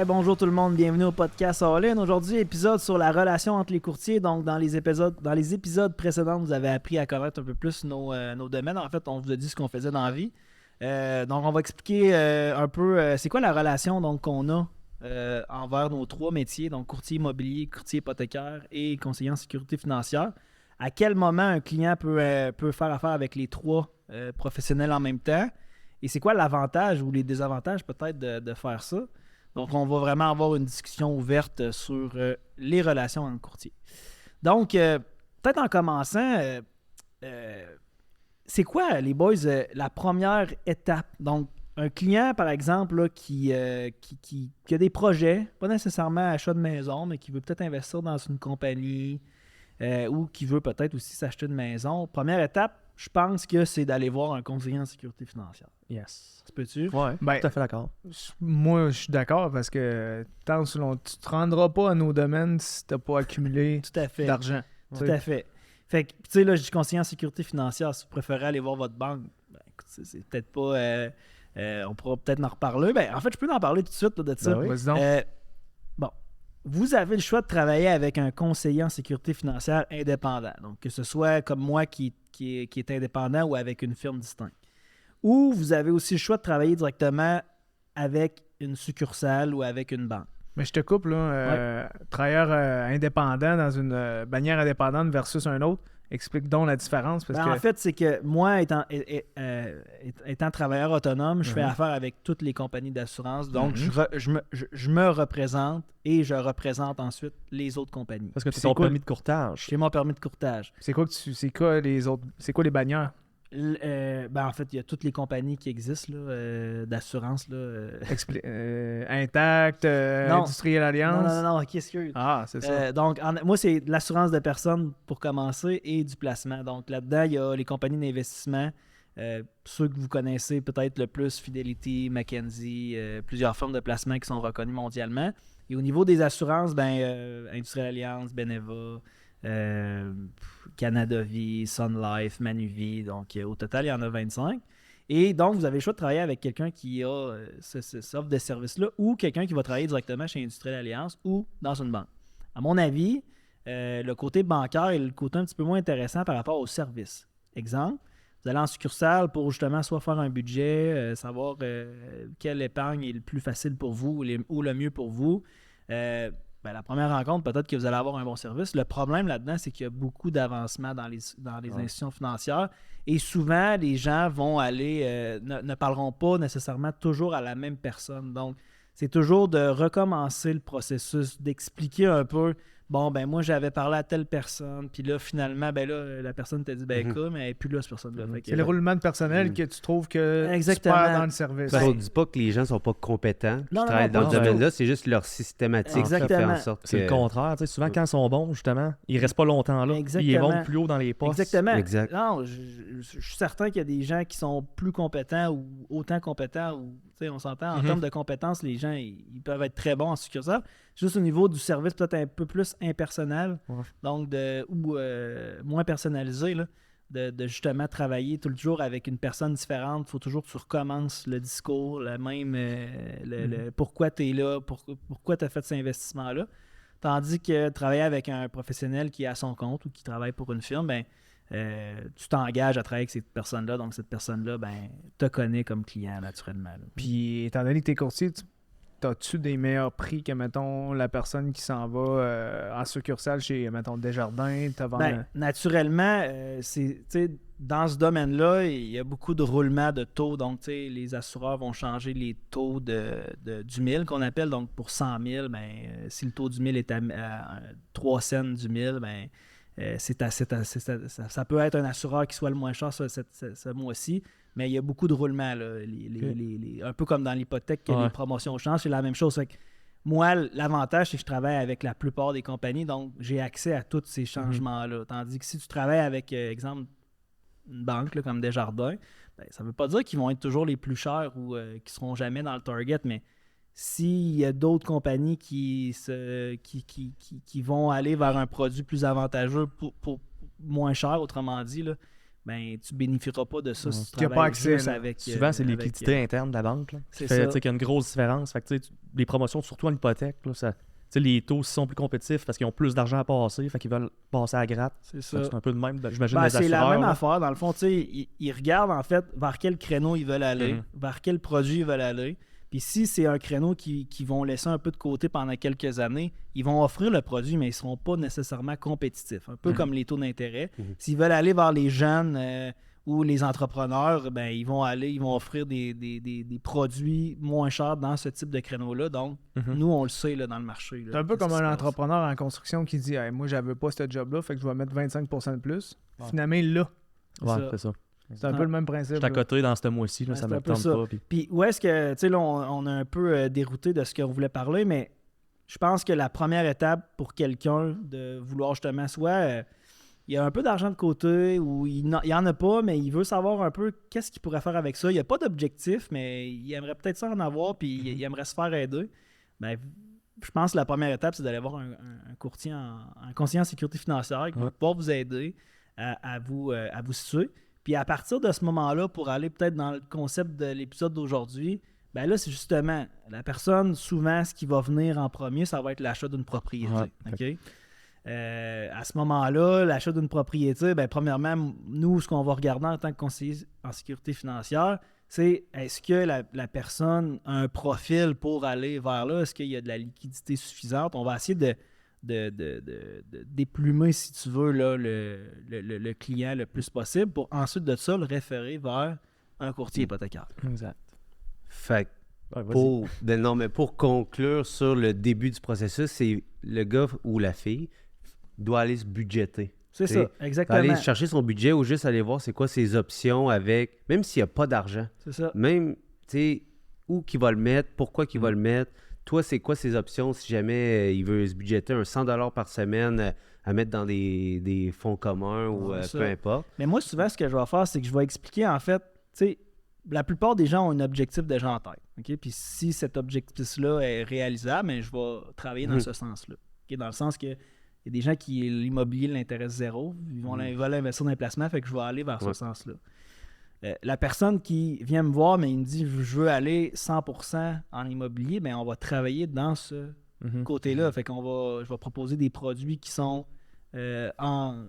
Bonjour tout le monde, bienvenue au podcast All In. Aujourd'hui, épisode sur la relation entre les courtiers. Donc, dans les épisodes précédents, vous avez appris à connaître un peu plus nos domaines. En fait, on vous a dit ce qu'on faisait dans la vie. Donc, on va expliquer un peu c'est quoi la relation donc, qu'on a envers nos trois métiers, donc courtier immobilier, courtier hypothécaire et conseiller en sécurité financière. À quel moment un client peut faire affaire avec les trois professionnels en même temps? Et c'est quoi l'avantage ou les désavantages peut-être de faire ça? Donc, on va vraiment avoir une discussion ouverte sur les relations entre courtiers. Donc, peut-être en commençant, c'est quoi, les boys, la première étape? Donc, un client, par exemple, là, qui a des projets, pas nécessairement achat de maison, mais qui veut peut-être investir dans une compagnie ou qui veut peut-être aussi s'acheter une maison. Première étape, je pense que c'est d'aller voir un conseiller en sécurité financière. Yes. Tu peux-tu? Ouais, Ben, tout à fait d'accord. Moi, je suis d'accord parce que tant selon tu te rendras pas à nos domaines si t'as pas accumulé Tout à fait. d'argent. Tout à fait. Fait que, tu sais, là, je dis conseiller en sécurité financière. Si vous préférez aller voir votre banque, ben, écoute, c'est peut-être pas. On pourra peut-être en reparler. Ben, en fait, je peux en parler tout de suite là, de ça. Ben oui. Vas-y donc. Bon, vous avez le choix de travailler avec un conseiller en sécurité financière indépendant. Donc, que ce soit comme moi qui est indépendant ou avec une firme distincte. Ou vous avez aussi le choix de travailler directement avec une succursale ou avec une banque. Mais je te coupe, là. Travailleur indépendant dans une bannière indépendante versus un autre. Explique donc la différence. Parce Ben, que... En fait, c'est que moi, étant travailleur autonome, je fais Mhm. affaire avec toutes les compagnies d'assurance. Donc, Mhm. je me représente et je représente ensuite les autres compagnies. Parce que tu as C'est ton quoi- permis de courtage. J'ai mon permis de courtage. c'est quoi les autres. C'est quoi les bannières? En fait, il y a toutes les compagnies qui existent là, d'assurance. Là, Intact, Non. Industriel Alliance. non, ok, excuse. Ah, c'est ça. Donc, moi, c'est de l'assurance de personnes pour commencer et du placement. Donc, là-dedans, il y a les compagnies d'investissement. Ceux que vous connaissez peut-être le plus, Fidelity, McKenzie, plusieurs formes de placement qui sont reconnues mondialement. Et au niveau des assurances, Industrial Alliance, Beneva, Canada Vie, Sun Life, Manuvie. Donc, au total, il y en a 25. Et donc, vous avez le choix de travailler avec quelqu'un qui a cette offre de service-là ou quelqu'un qui va travailler directement chez Industrial Alliance ou dans une banque. À mon avis, le côté bancaire est le côté un petit peu moins intéressant par rapport au service. Exemple, vous allez en succursale pour justement soit faire un budget, savoir quelle épargne est le plus facile pour vous ou le mieux pour vous. La première rencontre, peut-être que vous allez avoir un bon service. Le problème là-dedans, c'est qu'il y a beaucoup d'avancement dans les institutions financières. Et souvent, les gens vont aller, ne parleront pas nécessairement toujours à la même personne. Donc, c'est toujours de recommencer le processus, d'expliquer un peu. Bon, moi, j'avais parlé à telle personne, puis là, finalement, la personne t'a dit, écoute, mais elle n'est plus là, cette personne-là. Fait que, C'est le roulement de personnel que tu trouves que Exactement. tu perds dans le service. Ça ne dit pas que les gens ne sont pas compétents qui Non, travaillent pas dans ce du tout. domaine-là, c'est juste leur systématique qui fait Exactement. en sorte C'est que... le contraire. Tu sais, souvent, quand ils sont bons, justement, ils restent pas longtemps là. Exactement. Ils vont plus haut dans les postes. Exactement. Exact. Non, je suis certain qu'il y a des gens qui sont plus compétents ou autant compétents. Ou, on s'entend, en termes de compétences, les gens ils peuvent être très bons en succursale. Juste au niveau du service, peut-être un peu plus impersonnel, donc moins personnalisé, là, de justement travailler tout le jour avec une personne différente. Il faut toujours que tu recommences le discours, le même pourquoi tu es là, pourquoi tu as fait cet investissement-là. Tandis que travailler avec un professionnel qui est à son compte ou qui travaille pour une firme, tu t'engages à travailler avec cette personne-là. Donc, cette personne-là, te connaît comme client, naturellement. Là. Puis, étant donné que tu es courtier, as-tu des meilleurs prix que, mettons, la personne qui s'en va en succursale chez, mettons, Desjardins? Naturellement, dans ce domaine-là, il y a beaucoup de roulements de taux. Donc, les assureurs vont changer les taux du 1000 qu'on appelle. Donc, pour 100 000, si le taux du 1000 est à 3 cents du 1000, ça peut être un assureur qui soit le moins cher ce mois-ci, mais il y a beaucoup de roulements. Là. Un peu comme dans l'hypothèque, les promotions changent, c'est la même chose. Fait que moi, l'avantage, c'est que je travaille avec la plupart des compagnies, donc j'ai accès à tous ces changements-là. Tandis que si tu travailles avec, exemple, une banque là, comme Desjardins, ça ne veut pas dire qu'ils vont être toujours les plus chers ou qu'ils ne seront jamais dans le target, mais s'il y a d'autres compagnies qui vont aller vers un produit plus avantageux pour moins cher, autrement dit, là, ben tu bénéficieras pas de ça si tu Qu'il y a travailles pas accès, juste là. avec... Souvent, c'est avec, l'équité interne de la banque. Là, c'est qui fait, ça. tu sais, qu'il y a une grosse différence. Fait que, tu sais, les promotions, surtout en hypothèque, là, ça, tu sais, les taux sont plus compétitifs parce qu'ils ont plus d'argent à passer, fait qu'ils veulent passer à gratte. C'est Fait que ça. c'est un peu de même, j'imagine, Ben, les c'est la assureurs. même là. affaire. Dans le fond, tu sais, ils regardent en fait vers quel créneau ils veulent aller, Mhm. vers quel produit ils veulent aller. Puis si c'est un créneau qui vont laisser un peu de côté pendant quelques années, ils vont offrir le produit, mais ils ne seront pas nécessairement compétitifs. Un peu Mhm. comme les taux d'intérêt. Mhm. S'ils veulent aller vers les jeunes ou les entrepreneurs, ben, ils vont offrir des produits moins chers dans ce type de créneau-là. Donc, Mhm. nous, on le sait là, dans le marché. là, C'est un peu qu'est-ce comme qui un se passe. entrepreneur en construction qui dit hey, moi, j'avais pas ce job-là, fait que je vais mettre 25% de plus. Ouais. Finalement, il l'a. C'est Ouais, ça. c'est ça. C'est un peu le même principe. Je suis à là. côté dans ce mois-ci, là, Ouais, ça c'est me un peu tente ça. pas. Puis... Puis où est-ce que, tu sais, là, on a un peu dérouté de ce qu'on voulait parler, mais je pense que la première étape pour quelqu'un de vouloir justement, soit il y a un peu d'argent de côté ou il n'y en a pas, mais il veut savoir un peu qu'est-ce qu'il pourrait faire avec ça. Il n'y a pas d'objectif, mais il aimerait peut-être ça en avoir, puis il aimerait se faire aider. Ben, je pense que la première étape, c'est d'aller voir un courtier, un conseiller en sécurité financière qui va Ouais. pouvoir vous aider à vous situer. Puis à partir de ce moment-là, pour aller peut-être dans le concept de l'épisode d'aujourd'hui, ben là, c'est justement la personne, souvent, ce qui va venir en premier, ça va être l'achat d'une propriété. Ouais. OK? À ce moment-là, l'achat d'une propriété, ben, premièrement, nous, ce qu'on va regarder en tant que conseiller en sécurité financière, c'est est-ce que la personne a un profil pour aller vers là? Est-ce qu'il y a de la liquidité suffisante? On va essayer de déplumer, si tu veux, là, le client le plus possible pour ensuite de ça le référer vers un courtier hypothécaire. Exact. Fait que Ouais, vas-y. mais pour conclure sur le début du processus, c'est le gars ou la fille doit aller se budgéter. C'est T'sais, ça, Doit exactement. aller chercher son budget ou juste aller voir c'est quoi ses options avec, même s'il n'y a pas d'argent, C'est ça. même, tu sais, où qu'il va le mettre, pourquoi qu'il va le mettre. Toi, c'est quoi ses options si jamais il veut se budgéter un 100$ par semaine à mettre dans des fonds communs ou Ouais, ça. peu importe. Mais moi, souvent, ce que je vais faire, c'est que je vais expliquer, en fait, tu sais, la plupart des gens ont un objectif déjà en tête. OK? Puis si cet objectif-là est réalisable, ben, je vais travailler dans ce sens-là. OK? Dans le sens que il y a des gens qui l'immobilier l'intéresse zéro, ils veulent investir dans les placements, fait que je vais aller vers ce sens-là. La personne qui vient me voir, mais il me dit je veux aller 100% en immobilier, bien, on va travailler dans ce Mhm. côté-là. Fait je vais proposer des produits qui sont en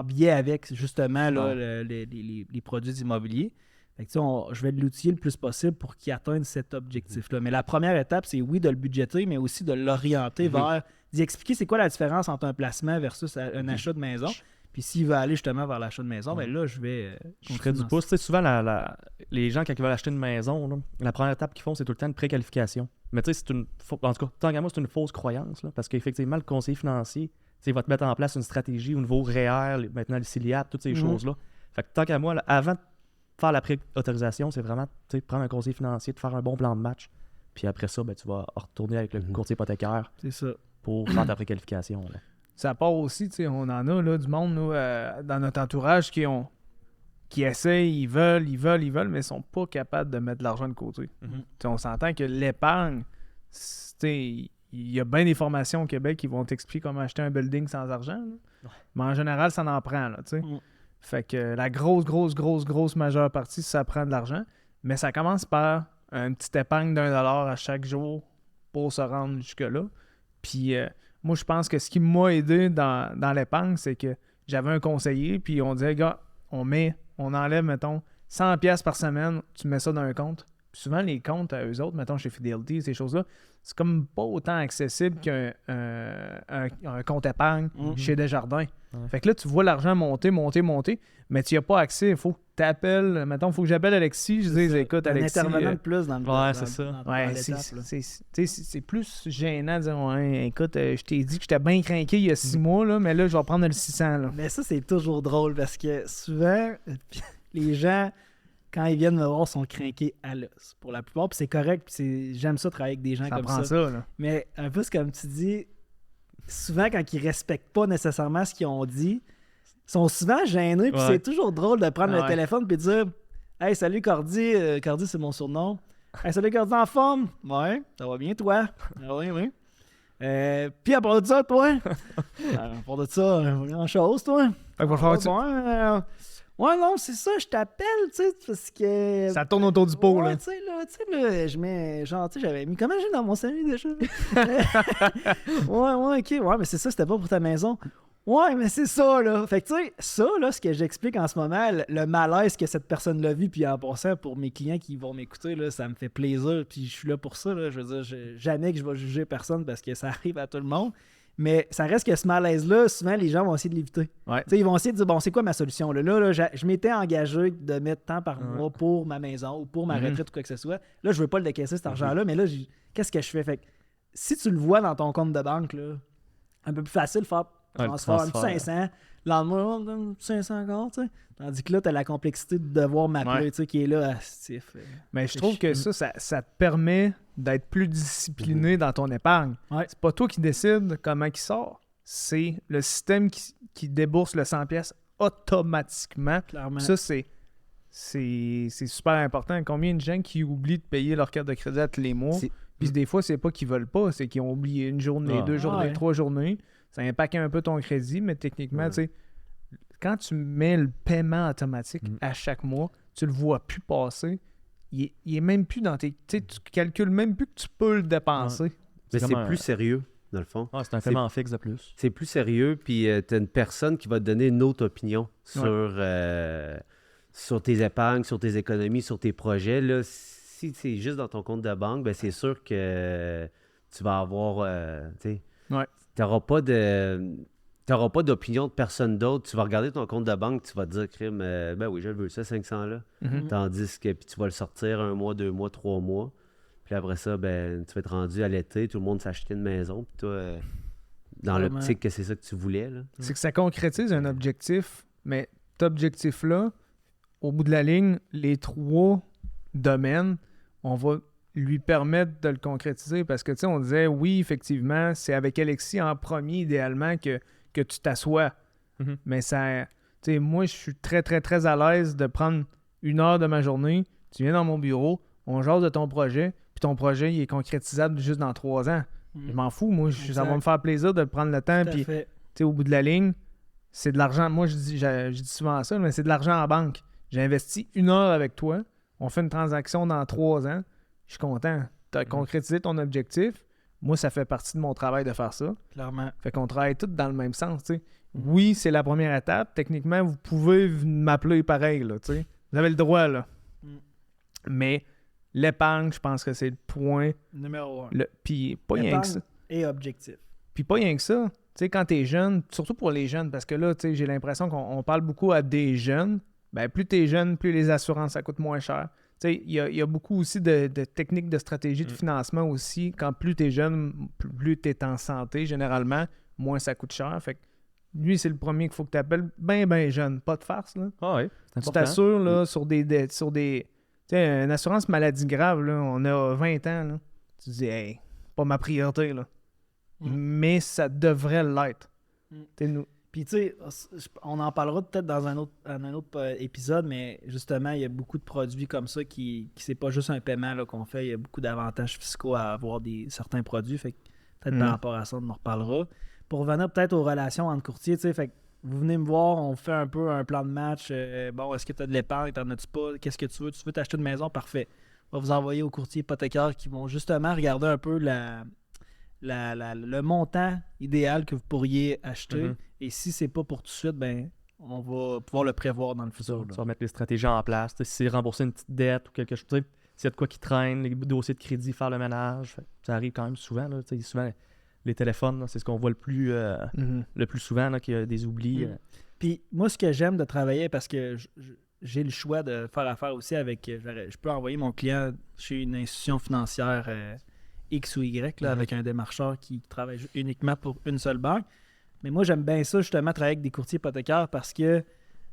biais avec justement là, les produits immobiliers. Fait que, je vais l'outiller le plus possible pour qu'il atteigne cet objectif-là. Mais la première étape, c'est oui de le budgéter, mais aussi de l'orienter vers, d'y expliquer c'est quoi la différence entre un placement versus un achat de maison. Puis s'il veut aller justement vers l'achat de maison, ben là, je vais. Je ferais du pouce. Tu sais, souvent, les gens, quand ils veulent acheter une maison, là, la première étape qu'ils font, c'est tout le temps une préqualification. Mais tu sais, en tout cas, tant qu'à moi, c'est une fausse croyance. Là, parce qu'effectivement, le conseiller financier, tu sais, il va te mettre en place une stratégie au niveau REER, maintenant le CILIAP, toutes ces choses-là. Fait que tant qu'à moi, là, avant de faire la pré-autorisation, c'est vraiment prendre un conseiller financier, de faire un bon plan de match. Puis après ça, ben, tu vas retourner avec le courtier hypothécaire C'est ça. pour faire ta préqualification. Là. Ça part aussi, tu sais, on en a là, du monde là, dans notre entourage qui essayent, ils veulent, mais ils sont pas capables de mettre de l'argent de côté. Tu sais, on s'entend que l'épargne, tu sais, il y a bien des formations au Québec qui vont t'expliquer comment acheter un building sans argent. Là. Mais en général, ça en prend, là, tu sais. Fait que la grosse majeure partie, ça prend de l'argent. Mais ça commence par une petite épargne d'$1 à chaque jour pour se rendre jusque-là. Puis moi, je pense que ce qui m'a aidé dans l'épargne, c'est que j'avais un conseiller, puis on disait, gars, on enlève, mettons, 100$ par semaine, tu mets ça dans un compte. Puis souvent, les comptes à eux autres, mettons, chez Fidelity, ces choses-là, c'est comme pas autant accessible qu'un un compte épargne chez Desjardins. Ouais. Fait que là, tu vois l'argent monter, mais tu n'y as pas accès. Il faut que tu appelles. Mettons, il faut que j'appelle Alexis. Je dis, écoute, Un Alexis. intervenant de plus dans le Ouais, c'est ça. dans l'étape, là. C'est plus gênant de dire, ouais, écoute, je t'ai dit que j'étais bien craqué il y a 6 mois, là, mais là, je vais prendre le 600. Là. Mais ça, c'est toujours drôle parce que souvent, les gens, quand ils viennent me voir, sont craqués à l'os. Pour la plupart, puis c'est correct, puis j'aime ça travailler avec des gens Ça comme prend ça. Là. Mais un peu comme tu dis, souvent, quand ils respectent pas nécessairement ce qu'ils ont dit, ils sont souvent gênés, puis Ouais. c'est toujours drôle de prendre le Ouais. téléphone et de dire « Hey, salut Cordy. Cordy, c'est mon surnom. Hey, salut Cordy, en forme? Ouais, ça va bien, toi? Ah oui, oui. Puis à part de ça, toi? À part de ça, pas grand-chose, toi? Fait qu'il va falloir Ouais, non, c'est ça, je t'appelle, tu sais, parce que... ça tourne autour du pot, là. Tu sais, là, je mets... Genre, tu sais, j'avais mis comment j'ai dans mon salut déjà? ouais, OK. Ouais, mais c'est ça, c'était pas pour ta maison. Ouais, mais c'est ça, là. Fait que, tu sais, ça, là, ce que j'explique en ce moment, le malaise que cette personne-là vit, puis en passant, pour mes clients qui vont m'écouter, là, ça me fait plaisir, puis je suis là pour ça, là. Je veux dire, jamais que je vais juger personne parce que ça arrive à tout le monde. Mais ça reste que ce malaise-là, souvent, les gens vont essayer de l'éviter. Ouais. Tu sais, ils vont essayer de dire, bon, c'est quoi ma solution? Là, je m'étais engagé de mettre tant par mois pour ma maison ou pour ma retraite ou quoi que ce soit. Là, je veux pas le décaisser, cet argent-là, mais là, qu'est-ce que je fais? Fait que si tu le vois dans ton compte de banque, là, un peu plus facile, faire transfert, un petit 500, le lendemain, on donne 500 encore, tu sais. Tandis que là, tu as la complexité de devoir m'appeler, tu sais, qui est là, Stif. Mais je trouve que ça te permet d'être plus discipliné dans ton épargne. Ouais. C'est pas toi qui décides comment il sort. C'est le système qui débourse le 100$ automatiquement. Clairement. Ça, c'est super important. Combien de gens qui oublient de payer leur carte de crédit à tous les mois? Puis des fois, c'est pas qu'ils veulent pas, c'est qu'ils ont oublié une journée, 2 journées, 3 journées. Ça impacte un peu ton crédit, mais techniquement, tu sais, quand tu mets le paiement automatique à chaque mois, tu le vois plus passer. Il est même plus dans tes... Tu sais, tu calcules même plus que tu peux le dépenser. Mais c'est comme plus sérieux, dans le fond. c'est un paiement fixe de plus. C'est plus sérieux, puis tu as une personne qui va te donner une autre opinion sur tes épargnes, sur tes économies, sur tes projets. Là, si c'est juste dans ton compte de banque, ben c'est sûr que tu vas avoir... tu n'auras pas d'opinion de personne d'autre. Tu vas regarder ton compte de banque, tu vas te dire, crime, ben oui, je veux ça, 500$. Tandis que puis tu vas le sortir 1 mois, 2 mois, 3 mois. Puis après ça, ben tu vas être rendu à l'été, tout le monde s'acheter une maison. Puis toi, dans l'optique que c'est ça que tu voulais. Là. C'est que ça concrétise un objectif, mais cet objectif-là, au bout de la ligne, les 3 domaines, on va lui permettre de le concrétiser parce que, tu sais, on disait, oui, effectivement, c'est avec Alexis en premier, idéalement, que tu t'assois. Mais ça, tu sais, moi, je suis très, très, très à l'aise de prendre 1 heure de ma journée, tu viens dans mon bureau, on jase de ton projet, puis ton projet, il est concrétisable juste dans 3 ans. Je m'en fous, moi, ça va me faire plaisir de prendre le temps, puis, tu sais, au bout de la ligne, c'est de l'argent, moi, je dis souvent ça, mais c'est de l'argent en banque. J'ai investi 1 heure avec toi, on fait une transaction dans 3 ans, je suis content. Tu as concrétisé ton objectif. Moi, ça fait partie de mon travail de faire ça. Clairement. Fait qu'on travaille tous dans le même sens, tu sais. Oui, c'est la première étape. Techniquement, vous pouvez m'appeler pareil, là, tu sais. Vous avez le droit, là. Mais l'épargne, je pense que c'est le point... Numéro 1. Puis pas rien que ça. Et objectif. Puis pas rien que ça. Tu sais, quand t'es jeune, surtout pour les jeunes, parce que là, tu sais, j'ai l'impression qu'on parle beaucoup à des jeunes. Ben, plus t'es jeune, plus les assurances, ça coûte moins cher. Il y a beaucoup aussi de techniques de stratégie de financement aussi. Quand plus tu es jeune, plus tu es en santé, généralement, moins ça coûte cher. Fait que lui, c'est le premier qu'il faut que tu appelles bien jeune. Pas de farce, là. Ah oui, c'est important. Tu t'assures, là, sur des tu sais, une assurance maladie grave, là, on a 20 ans, là. Tu te dis, hey, pas ma priorité, là. Mais ça devrait l'être. Puis, tu sais, on en parlera peut-être dans un autre épisode, mais justement, il y a beaucoup de produits comme ça qui c'est pas juste un paiement là, qu'on fait. Il y a beaucoup d'avantages fiscaux à avoir certains produits. Fait que peut-être par rapport à ça, on en reparlera. Pour revenir peut-être aux relations entre courtiers, tu sais, fait que vous venez me voir, on fait un peu un plan de match. Bon, est-ce que tu as de l'épargne, t'en as-tu pas? Qu'est-ce que tu veux? Tu veux t'acheter une maison? Parfait. On va vous envoyer aux courtiers hypothécaires qui vont justement regarder un peu le montant idéal que vous pourriez acheter. Et si c'est pas pour tout de suite, ben on va pouvoir le prévoir dans le futur. Tu vas mettre les stratégies en place. Si c'est rembourser une petite dette ou quelque chose, s'il y a de quoi qui traîne, les dossiers de crédit, faire le ménage, ça arrive quand même souvent. Là, souvent, les téléphones, là, c'est ce qu'on voit le plus souvent, là, qu'il y a des oublis. Puis moi, ce que j'aime de travailler, parce que j'ai le choix de faire affaire aussi avec... je peux envoyer mon client chez une institution financière X ou Y, là, avec un démarcheur qui travaille uniquement pour une seule banque. Mais moi, j'aime bien ça, justement, travailler avec des courtiers hypothécaires parce que,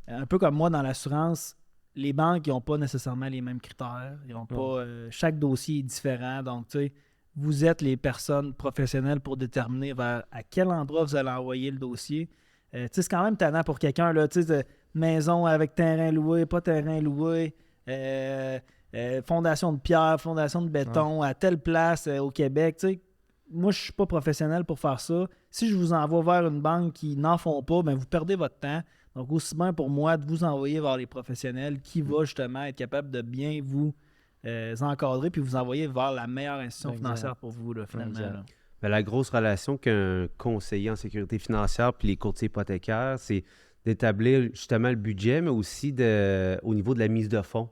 un peu comme moi dans l'assurance, les banques n'ont pas nécessairement les mêmes critères. Ils ont pas, chaque dossier est différent. Donc, tu sais, vous êtes les personnes professionnelles pour déterminer vers à quel endroit vous allez envoyer le dossier. Tu sais, c'est quand même tannant pour quelqu'un, là, tu sais, maison avec terrain loué, pas terrain loué, fondation de pierre, fondation de béton, à telle place au Québec, tu sais. moi, je suis pas professionnel pour faire ça. Si je vous envoie vers une banque qui n'en font pas, ben vous perdez votre temps. Donc, aussi bien pour moi de vous envoyer vers les professionnels qui va justement être capable de bien vous encadrer puis vous envoyer vers la meilleure institution financière pour vous, là, finalement. Là. Ben, la grosse relation qu'un conseiller en sécurité financière puis les courtiers hypothécaires, c'est d'établir justement le budget, mais aussi au niveau de la mise de fonds.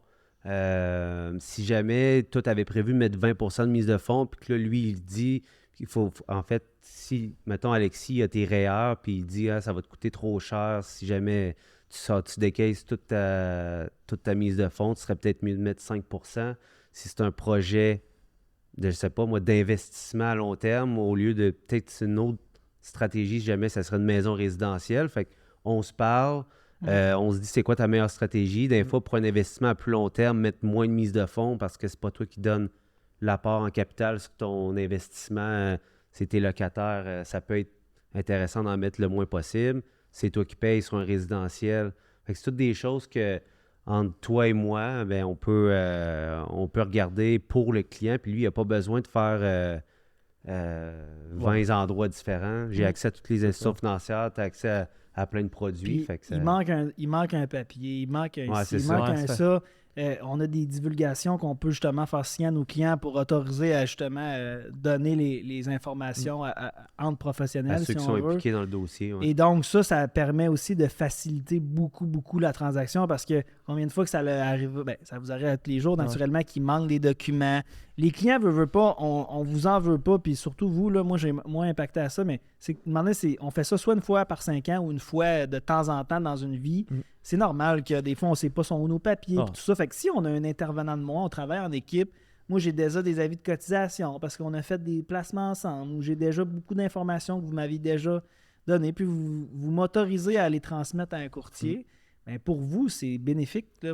Si jamais toi, tu avais prévu de mettre 20% de mise de fonds, puis que là, lui, il dit qu'il faut, en fait, si, mettons, Alexis a tes REER, puis il dit ça va te coûter trop cher, si jamais tu décaisses toute ta mise de fonds, tu serais peut-être mieux de mettre 5%. Si c'est un projet de, je sais pas moi, d'investissement à long terme, au lieu de peut-être une autre stratégie, si jamais ça serait une maison résidentielle. Fait qu'on se parle, on se dit c'est quoi ta meilleure stratégie. Des fois, pour un investissement à plus long terme, mettre moins de mise de fonds parce que c'est pas toi qui donne l'apport en capital sur ton investissement. C'est tes locataires, ça peut être intéressant d'en mettre le moins possible. C'est toi qui payes sur un résidentiel. Fait que c'est toutes des choses que entre toi et moi, ben, on peut regarder pour le client. Puis lui, il n'a pas besoin de faire 20 endroits différents. J'ai accès à toutes les institutions financières, tu as accès à plein de produits. Fait que il manque un papier, il manque un ça. On a des divulgations qu'on peut justement faire signer à nos clients pour autoriser à justement donner les informations entre professionnels. À ceux qui sont impliqués dans le dossier. Ouais. Et donc, ça permet aussi de faciliter beaucoup, beaucoup la transaction parce que combien de fois que ça arrive, ça vous arrive tous les jours, naturellement, qu'il manque des documents. Les clients veulent pas, on vous en veut pas, puis surtout vous, là, moi j'ai moins impacté à ça, mais on fait ça soit une fois par 5 ans ou une fois de temps en temps dans une vie. C'est normal que des fois, on ne sait pas son nos papiers, tout ça. Fait que si on a un intervenant de moi, on travaille en équipe, moi j'ai déjà des avis de cotisation parce qu'on a fait des placements ensemble, ou j'ai déjà beaucoup d'informations que vous m'avez déjà données, puis vous m'autorisez à les transmettre à un courtier. Ben pour vous, c'est bénéfique là,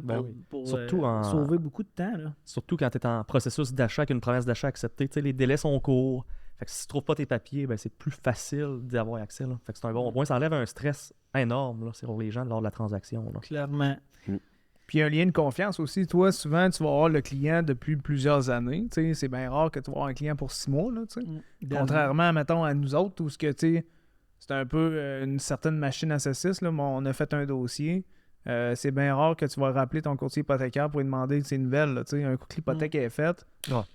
pour sauver beaucoup de temps. Là. Surtout quand tu es en processus d'achat avec une promesse d'achat acceptée. Les délais sont courts. Fait que si tu ne trouves pas tes papiers, ben, c'est plus facile d'y avoir accès. Là. Fait que c'est un bon point. Ça enlève un stress énorme là, pour les gens lors de la transaction. Là. Clairement. Puis il y a un lien de confiance aussi. Toi, souvent, tu vas avoir le client depuis plusieurs années. T'sais, c'est bien rare que tu vas avoir un client pour 6 mois. Là, contrairement, mettons, à nous autres, où c'est un peu une certaine machine à saucisse. Là. On a fait un dossier. C'est bien rare que tu vas rappeler ton courtier hypothécaire pour lui demander ses nouvelles. Là, un coup que l'hypothèque est faite,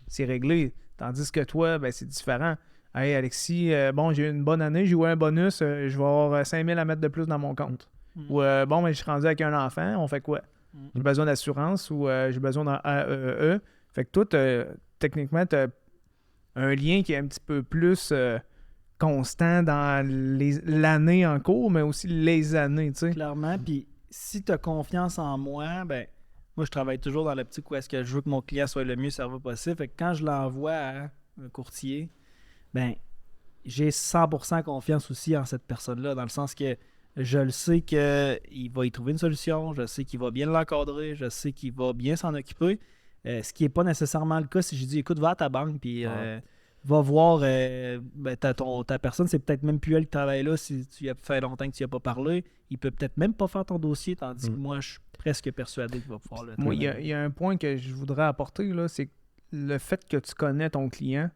c'est réglé. Tandis que toi, ben, c'est différent. Hey Alexis, j'ai eu une bonne année, j'ai eu un bonus, je vais avoir 5 000 à mettre de plus dans mon compte. Ou je suis rendu avec un enfant, on fait quoi? J'ai besoin d'assurance ou j'ai besoin d'un AEE. Fait que toi, techniquement, tu as un lien qui est un petit peu plus constant dans l'année en cours, mais aussi les années. T'sais. Clairement, puis si tu as confiance en moi, ben moi, je travaille toujours dans l'optique où est-ce que je veux que mon client soit le mieux servi possible. Fait que quand je l'envoie à un courtier, ben j'ai 100% confiance aussi en cette personne-là, dans le sens que je le sais qu'il va y trouver une solution, je sais qu'il va bien l'encadrer, je sais qu'il va bien s'en occuper. Ce qui n'est pas nécessairement le cas si je dis, écoute, va à ta banque, puis va voir ta personne, c'est peut-être même plus elle qui travaille là si tu as fait longtemps que tu n'y as pas parlé. Il peut peut-être même pas faire ton dossier, tandis que moi, je suis presque persuadé qu'il va pouvoir le travailler. Moi, il y a un point que je voudrais apporter, là, c'est le fait que tu connais ton client.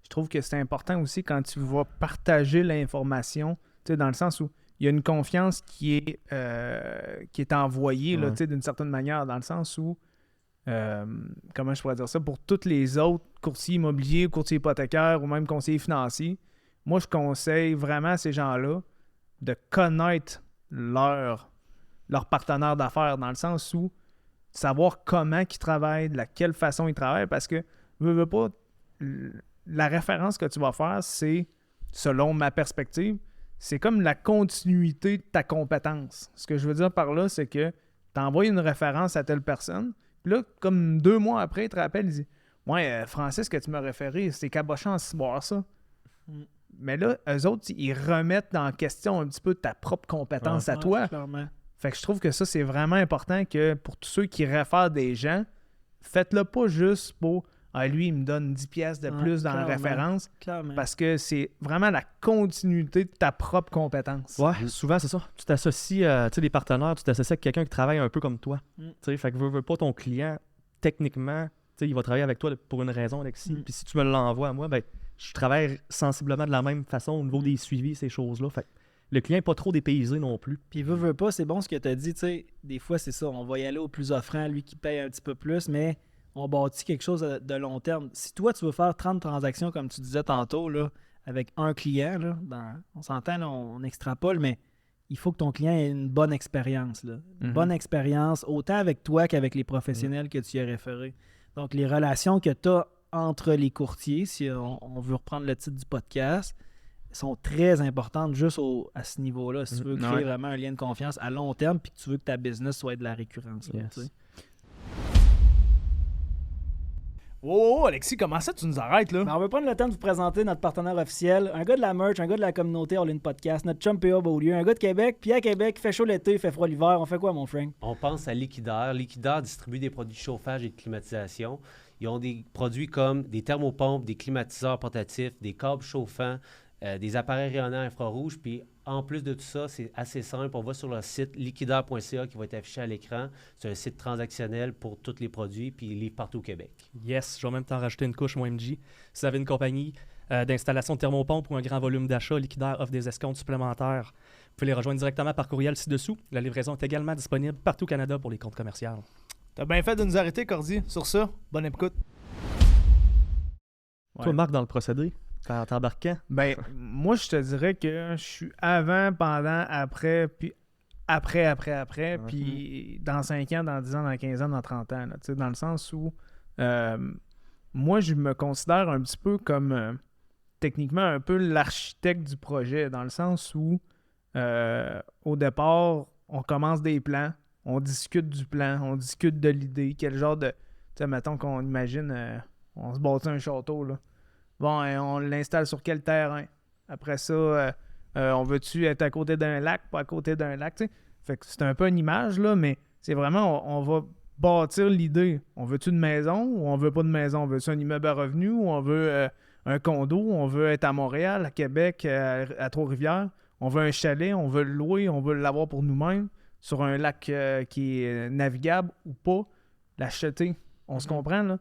Je trouve que c'est important aussi quand tu vas partager l'information, dans le sens où il y a une confiance qui est envoyée là, d'une certaine manière, dans le sens où comment je pourrais dire ça, pour tous les autres courtiers immobiliers, courtiers hypothécaires ou même conseillers financiers, moi je conseille vraiment à ces gens-là de connaître leur partenaire d'affaires, dans le sens où savoir comment ils travaillent, de laquelle façon ils travaillent, parce que veux pas, la référence que tu vas faire, c'est, selon ma perspective, c'est comme la continuité de ta compétence. Ce que je veux dire par là, c'est que tu envoies une référence à telle personne, puis là, comme 2 mois après, il te rappelle, il dit « Ouais, Francis, que tu m'as référé, c'est cabochant à ciboire ça. » Mais là, eux autres, ils remettent en question un petit peu ta propre compétence à toi. Clairement. Fait que je trouve que ça, c'est vraiment important que pour tous ceux qui réfèrent des gens, faites-le pas juste pour « Ah, lui, il me donne 10 pièces de plus dans la référence. » Parce que c'est vraiment la continuité de ta propre compétence. Ouais, souvent, c'est ça. Tu t'associes, des partenaires, tu t'associes avec quelqu'un qui travaille un peu comme toi. Fait que veux pas ton client, techniquement, il va travailler avec toi pour une raison, Alexis. Puis si tu me l'envoies à moi, ben je travaille sensiblement de la même façon au niveau des suivis, ces choses-là. Fait que le client n'est pas trop dépaysé non plus. Puis veut pas, c'est bon ce que tu as dit, tu sais, des fois c'est ça, on va y aller au plus offrant, lui qui paye un petit peu plus, mais on bâtit quelque chose de long terme. Si toi tu veux faire 30 transactions comme tu disais tantôt, là, avec un client, là, on s'entend, là, on extrapole, mais il faut que ton client ait une bonne expérience. Là. Une bonne expérience, autant avec toi qu'avec les professionnels que tu y as référés. Donc les relations que tu as entre les courtiers, si on veut reprendre le titre du podcast, sont très importantes juste à ce niveau-là. Si tu veux créer vraiment un lien de confiance à long terme puis que tu veux que ta business soit de la récurrence. Là, Yes. Oh, Alexis, comment ça tu nous arrêtes là? Mais on veut prendre le temps de vous présenter notre partenaire officiel, un gars de la merch, un gars de la communauté All In Podcast, notre chum PA Beaulieu, un gars de Québec, puis à Québec, il fait chaud l'été, il fait froid l'hiver. On fait quoi, mon Frank? On pense à Liquidaire. Liquidaire distribue des produits de chauffage et de climatisation. Ils ont des produits comme des thermopompes, des climatiseurs portatifs, des câbles chauffants, des appareils rayonnants infrarouges. Puis en plus de tout ça, c'est assez simple. On va sur leur site liquidaire.ca qui va être affiché à l'écran. C'est un site transactionnel pour tous les produits, puis ils livrent partout au Québec. Yes, je vais même t'en rajouter une couche, moi, MJ. Si vous avez une compagnie d'installation de thermopompe ou un grand volume d'achat, Liquidaire offre des escomptes supplémentaires. Vous pouvez les rejoindre directement par courriel ci-dessous. La livraison est également disponible partout au Canada pour les comptes commerciaux. T'as bien fait de nous arrêter, Cordy. Sur ça, bonne écoute. Toi, Marc, dans le procédé, t'embarques quand? Ben, moi, je te dirais que je suis avant, pendant, après, puis après, puis dans 5 ans, dans 10 ans, dans 15 ans, dans 30 ans. Là, dans le sens où moi, je me considère un petit peu comme techniquement un peu l'architecte du projet, dans le sens où au départ, on commence des plans, on discute du plan, on discute de l'idée, quel genre de... Tu sais, mettons qu'on imagine, on se bâtit un château, là. Bon, on l'installe sur quel terrain? Après ça, on veut-tu être à côté d'un lac, pas à côté d'un lac, tu sais? Fait que c'est un peu une image, là, mais c'est vraiment, on va bâtir l'idée. On veut-tu une maison ou on veut pas de maison? On veut-tu un immeuble à revenus ou on veut un condo? On veut être à Montréal, à Québec, à Trois-Rivières? On veut un chalet, on veut le louer, on veut l'avoir pour nous-mêmes sur un lac qui est navigable ou pas? L'acheter. On se comprend, là?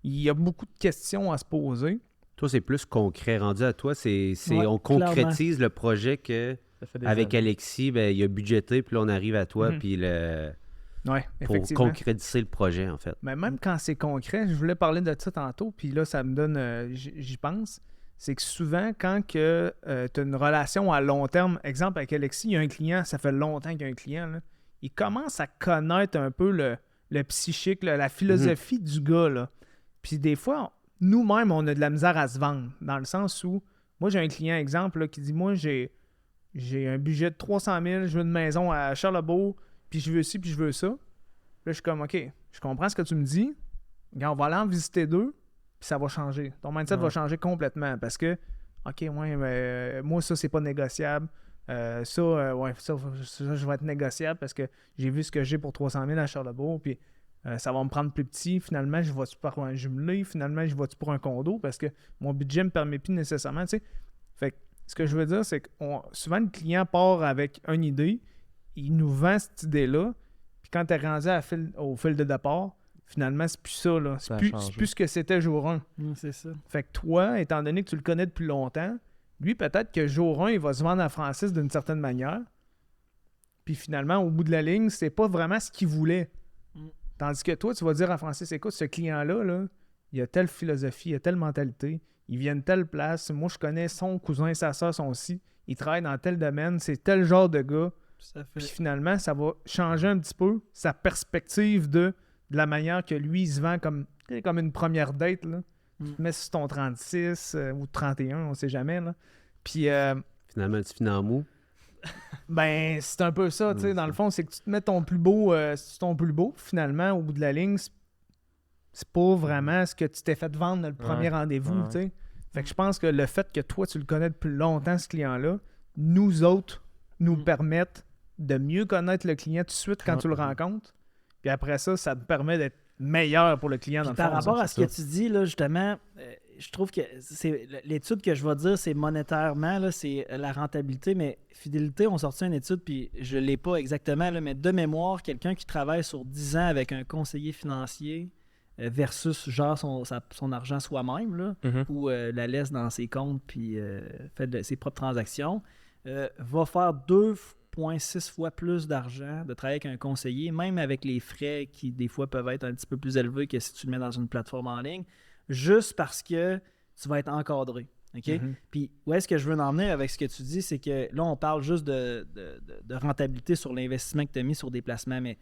Il y a beaucoup de questions à se poser. Toi, c'est plus concret. Rendu à toi, Ouais, on concrétise le projet que avec Alexis, ben, il a budgété, puis là, on arrive à toi, puis Ouais, pour effectivement. concrétiser le projet, en fait. Mais même quand c'est concret, je voulais parler de ça tantôt, puis là, ça me donne, j'y pense, c'est que souvent, quand tu as une relation à long terme, exemple avec Alexis, il y a un client, ça fait longtemps qu'il y a un client, là, il commence à connaître un peu le psychique, la philosophie du gars, là. Puis des fois, nous-mêmes, on a de la misère à se vendre, dans le sens où, moi, j'ai un client, exemple, là, qui dit, moi, j'ai un budget de 300 000, je veux une maison à Charlebourg, puis je veux ci, puis je veux ça. Là, je suis comme, OK, je comprends ce que tu me dis. Regarde, on va aller en visiter 2, puis ça va changer. Ton mindset va changer complètement, parce que, OK, ouais, mais moi, ça, c'est pas négociable. Ça, je vais être négociable, parce que j'ai vu ce que j'ai pour 300 000 à Charlebourg, puis ça va me prendre plus petit. Finalement, je vais-tu pour un jumelé? Finalement, je vais-tu pour un condo? Parce que mon budget me permet plus nécessairement, tu sais. Fait que ce que je veux dire, c'est que souvent, le client part avec une idée, il nous vend cette idée-là, puis quand tu es rendu au fil de départ, finalement, c'est plus ça, là. C'est plus ce que c'était jour 1. C'est ça. Fait que toi, étant donné que tu le connais depuis longtemps, lui, peut-être que jour 1, il va se vendre à Francis d'une certaine manière, puis finalement, au bout de la ligne, c'est pas vraiment ce qu'il voulait. Tandis que toi, tu vas dire à Francis, écoute, ce client-là, là, il a telle philosophie, il a telle mentalité, il vient de telle place, moi je connais son cousin, sa soeur sont ci, il travaille dans tel domaine, c'est tel genre de gars. Puis finalement, ça va changer un petit peu sa perspective de la manière que lui, il se vend comme une première date, là. Tu te mets sur ton 36 ou 31, on sait jamais, là. Puis... Finalement, tu finis en mou. Ben, c'est un peu ça, tu sais. Dans le fond, c'est que tu te mets ton plus beau, finalement, au bout de la ligne, c'est pas vraiment ce que tu t'es fait vendre dans le premier rendez-vous, tu sais. Fait que je pense que le fait que toi, tu le connais depuis longtemps, ce client-là, nous autres, nous permettent de mieux connaître le client tout de suite quand tu le rencontres. Puis après ça, ça te permet d'être meilleur pour le client dans le fond. Par rapport à ce que tu dis, là, justement, je trouve que c'est l'étude que je vais dire, c'est monétairement, là, c'est la rentabilité, mais Fidélité ont sorti une étude, puis je ne l'ai pas exactement, là, mais de mémoire, quelqu'un qui travaille sur 10 ans avec un conseiller financier, versus genre son argent soi-même, là, ou la laisse dans ses comptes puis fait ses propres transactions, va faire 2,6 fois plus d'argent de travailler avec un conseiller, même avec les frais qui des fois peuvent être un petit peu plus élevés que si tu le mets dans une plateforme en ligne, juste parce que tu vas être encadré. OK? Puis où est-ce que je veux en venir avec ce que tu dis, c'est que là, on parle juste de rentabilité sur l'investissement que tu as mis sur des placements, mais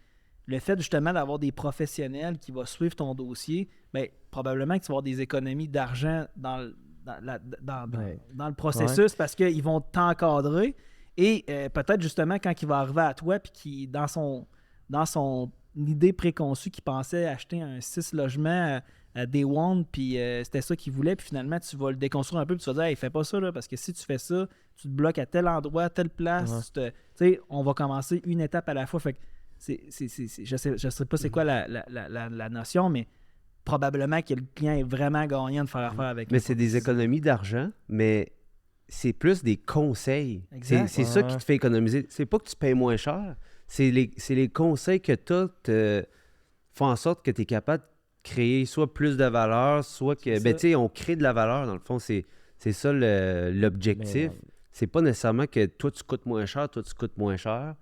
le fait justement d'avoir des professionnels qui vont suivre ton dossier, bien, probablement que tu vas avoir des économies d'argent dans le processus parce qu'ils vont t'encadrer et peut-être justement quand il va arriver à toi puis qui dans son idée préconçue qu'il pensait acheter un 6 logements à Day One puis c'était ça qu'il voulait puis finalement tu vas le déconstruire un peu puis tu vas dire hey, fais pas ça là, parce que si tu fais ça tu te bloques à tel endroit, telle place, tu sais, on va commencer une étape à la fois. Fait que je sais pas c'est quoi la notion, mais probablement que le client est vraiment gagnant de faire affaire avec. Mais c'est des économies d'argent, mais c'est plus des conseils. C'est ça qui te fait économiser. C'est pas que tu payes moins cher, c'est les conseils que tu as font en sorte que tu es capable de créer soit plus de valeur, soit que... Ben, tu sais, on crée de la valeur, dans le fond, c'est ça l'objectif. C'est pas nécessairement que toi, tu coûtes moins cher, toi, tu coûtes moins cher.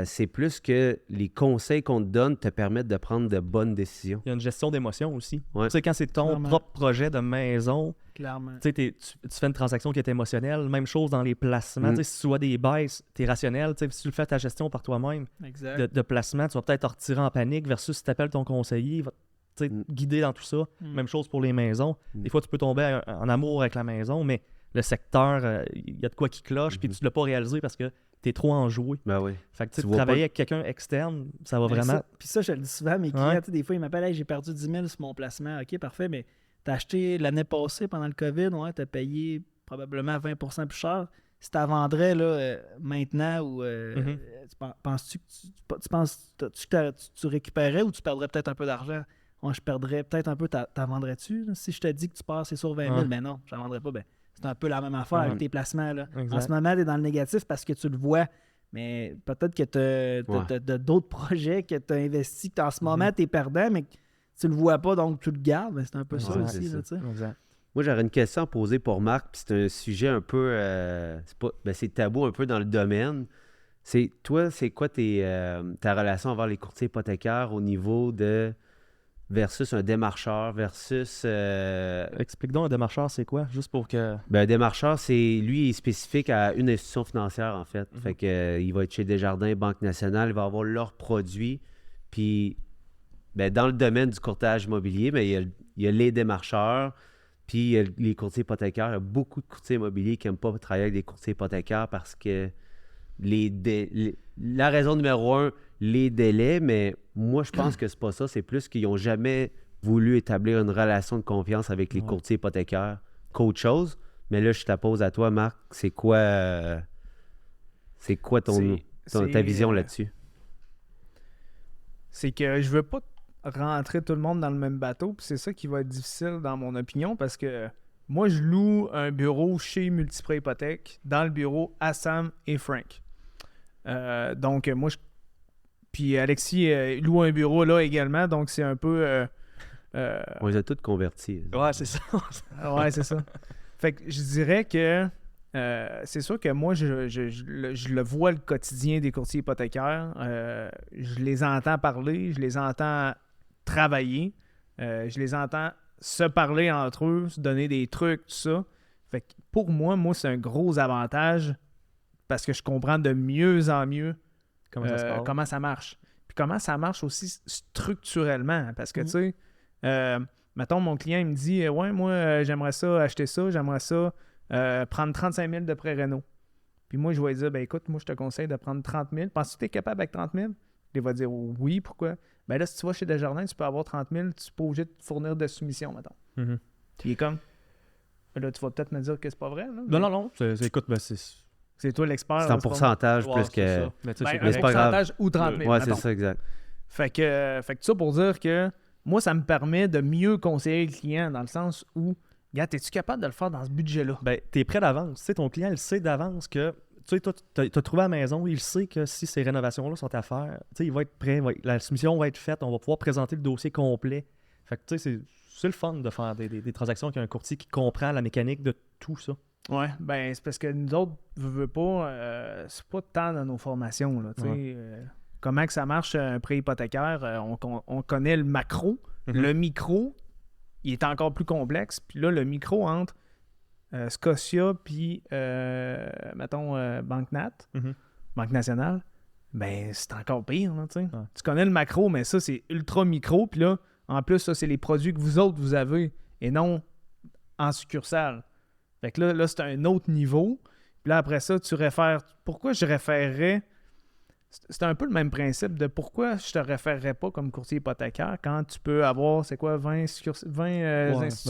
C'est plus que les conseils qu'on te donne te permettent de prendre de bonnes décisions. Il y a une gestion d'émotion aussi. Ouais. Tu sais, quand c'est ton propre projet de maison, tu fais une transaction qui est émotionnelle. Même chose dans les placements. Tu sais, si tu vois des baisses, tu es rationnel. Tu sais, si tu le fais ta gestion par toi-même de placement, tu vas peut-être te retirer en panique versus si tu appelles ton conseiller, il va te guider dans tout ça. Même chose pour les maisons. Des fois, tu peux tomber en amour avec la maison, mais le secteur, il y a de quoi qui cloche, puis tu ne l'as pas réalisé parce que t'es trop enjoué. Ben oui. Fait que tu travailler avec quelqu'un externe, ça va vraiment... Puis ça, je le dis souvent à mes clients. Des fois, ils m'appellent hey, j'ai perdu 10 000 sur mon placement. OK, parfait, mais t'as acheté l'année passée pendant le COVID, t'as payé probablement 20% plus cher. Si tu vendrais là, maintenant, ou penses-tu que tu récupérerais ou tu perdrais peut-être un peu d'argent? Je perdrais peut-être un peu, t'en vendrais-tu? Là? Si je te dis que tu pars, c'est sur 20 000, ben non, je n'en vendrais pas. Ben, c'est un peu la même affaire avec tes placements. Là. En ce moment, tu es dans le négatif parce que tu le vois. Mais peut-être que tu as d'autres projets que tu as investis, que en ce moment, tu es perdant, mais que tu le vois pas, donc tu le gardes. Mais c'est un peu ça aussi. Là, moi, j'aurais une question à poser pour Marc, puis c'est un sujet un peu... c'est tabou un peu dans le domaine. Toi, c'est quoi ta relation envers les courtiers hypothécaires au niveau de... versus un démarcheur, versus... Explique donc, un démarcheur, c'est quoi? Juste pour que... Un démarcheur, lui, il est spécifique à une institution financière, en fait. Fait que, il va être chez Desjardins, Banque Nationale, il va avoir leurs produits. Puis, dans le domaine du courtage immobilier, il y a les démarcheurs, puis il y a les courtiers hypothécaires. Il y a beaucoup de courtiers immobiliers qui n'aiment pas travailler avec des courtiers hypothécaires parce que la raison numéro 1, les délais, mais moi, je pense que c'est pas ça. C'est plus qu'ils n'ont jamais voulu établir une relation de confiance avec les courtiers hypothécaires qu'autre chose. Mais là, je te la pose à toi, Marc. C'est quoi ta vision là-dessus? C'est que je veux pas rentrer tout le monde dans le même bateau, puis c'est ça qui va être difficile dans mon opinion, parce que moi, je loue un bureau chez Multiprêt Hypothèque, dans le bureau Assam et Frank. Donc, moi, puis Alexis loue un bureau là également, donc c'est un peu... On les a tous convertis. Ouais, c'est ça. Ouais, c'est ça. Fait que je dirais que c'est sûr que moi, je le vois le quotidien des courtiers hypothécaires. Je les entends parler, je les entends travailler, je les entends se parler entre eux, se donner des trucs, tout ça. Fait que pour moi, c'est un gros avantage parce que je comprends de mieux en mieux comment ça marche. Puis comment ça marche aussi structurellement. Parce que, tu sais, mettons, mon client, il me dit « Ouais, moi, j'aimerais ça, acheter ça, j'aimerais ça, prendre 35 000 de prêt réno. » Puis moi, je vais lui dire « Ben écoute, moi, je te conseille de prendre 30 000. Penses-tu que tu es capable avec 30 000? » Il va dire « Oui, pourquoi? » Ben là, si tu vas chez Desjardins, tu peux avoir 30 000, tu n'es pas obligé de fournir de soumission, mettons. Mm-hmm. Puis il est comme là, tu vas peut-être me dire que c'est pas vrai. Là, mais... Non. Écoute, c'est toi l'expert. C'est en pourcentage plus que... Mais c'est un pourcentage ou 30 000. Ouais, c'est ça, exact. Fait que ça pour dire que moi, ça me permet de mieux conseiller le client dans le sens où, regarde, es-tu capable de le faire dans ce budget-là? Ben, t'es prêt d'avance. Tu sais, ton client, il sait d'avance que tu sais, toi, tu as trouvé la maison, il sait que si ces rénovations-là sont à faire, tu sais, il va être prêt, la soumission va être faite, on va pouvoir présenter le dossier complet. Fait que, tu sais, c'est le fun de faire des transactions avec un courtier qui comprend la mécanique de tout ça. Ouais, ben c'est parce que nous autres, veut pas, c'est pas tant dans nos formations, là, tu sais. Comment que ça marche un prêt hypothécaire, on connaît le macro, le micro, il est encore plus complexe, puis là, le micro entre Scotia puis, mettons, Banque Nationale, ben c'est encore pire, là, tu sais. Tu connais le macro, mais ça, c'est ultra micro, puis là, en plus, ça, c'est les produits que vous autres, vous avez, et non en succursale. Fait que là c'est un autre niveau. Puis là, après ça, tu réfères... Pourquoi je référerais... C'est un peu le même principe de pourquoi je te référerais pas comme courtier hypothécaire quand tu peux avoir, c'est quoi, 20 institutions?